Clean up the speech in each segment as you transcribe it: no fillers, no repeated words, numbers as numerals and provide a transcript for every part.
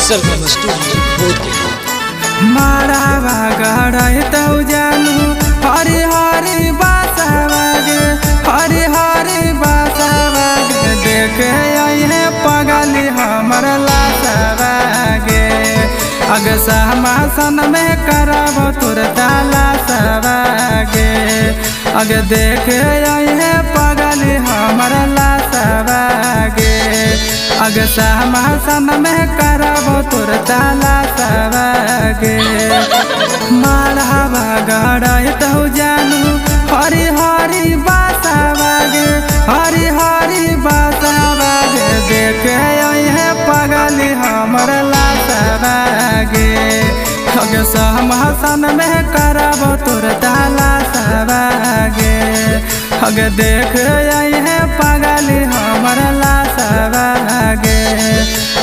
सरगम studio बोलते मारा गढ़ तौ जानू हरी हरी बासवाग हरी हरी बासवाग देखे अहे पगली हमर लासवागे अग समासन में करब तुर ताला सवागे अग देखे अहे पगली हमर लासवागे अग समासन में करब तुर ताला सवागे माढ़ावा गढ़ तौ जानू हरी हरी बासवागे हरी हरी बासवागे देखे अहे पगली हमर लासवागे अग समासन में करब तुर ताला सवागे अग देखे अहे पगली हमर लासवागे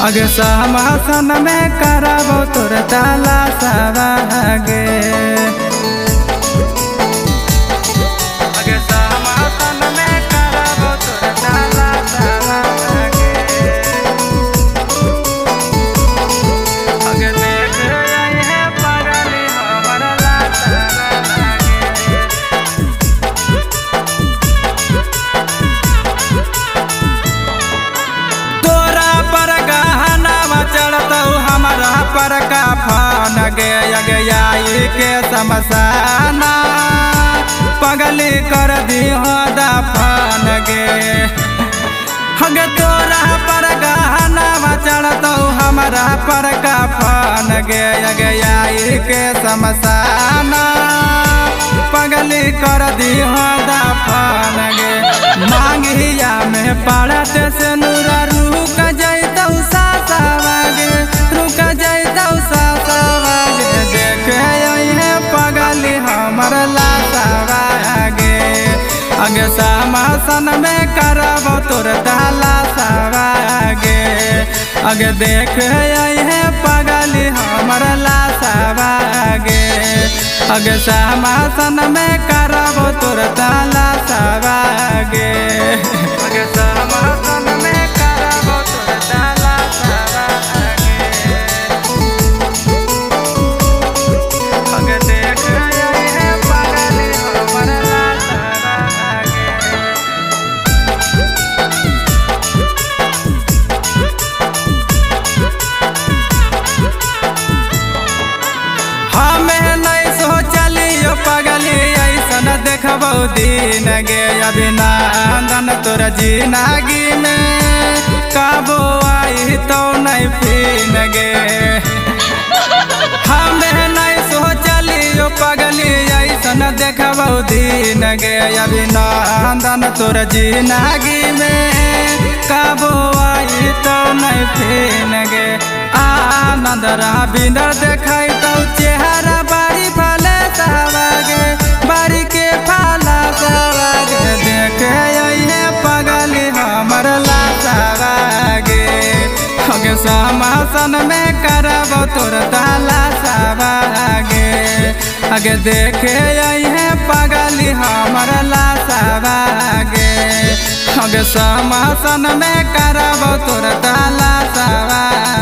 अग समासन में करब तुर ताला सवागे अग समासन में करब तुर ताला सवागे अग देख अहे पगली हमर लासवागे तोरा पर गहना चढ़तौ हमारा पर का फान गे आई के समसाना पगली कर दी हो दफान गे हग तोरा पर गहना चढ़तौ हमारा पर का फान गे आई के समसाना पगली कर दी हो दफान गे मांगिया में पड़त से नूरा रुक जैतौ सासवागे रुक जैतौ सासवागे देखे अहे पगली हमर लासवागे अग समासन में करब तुर ताला सवागे अग देखे अहे पगली हमर लासवागे अग समासन में करब तुर ताला सवागे अग समासन में करब तुर ताला सवागे अग देख अहे पगली हमर लासवागे हमें नहीं सोचलियो पगली ऐसन देखबौ दिन गे अभिनंदन तोर जिंदगी में कबो आई तो नहीं फिन गे हमें नहीं सोचलियो पगली ऐसन देखबौ दिन गे अभिनंदन तोर जिंदगी में कबो आई तो नहीं फिन गे आनंद रविंदर देखाई तो चेहरा बारी फले सवागे बारी के फला सवागे देखे अहे पगली हमर लासवागे अग समासन में करब तुर ताला सवागे अग देखे अहे पगली हमर लासवागे अग समासन में करब तुर ताला सवागे।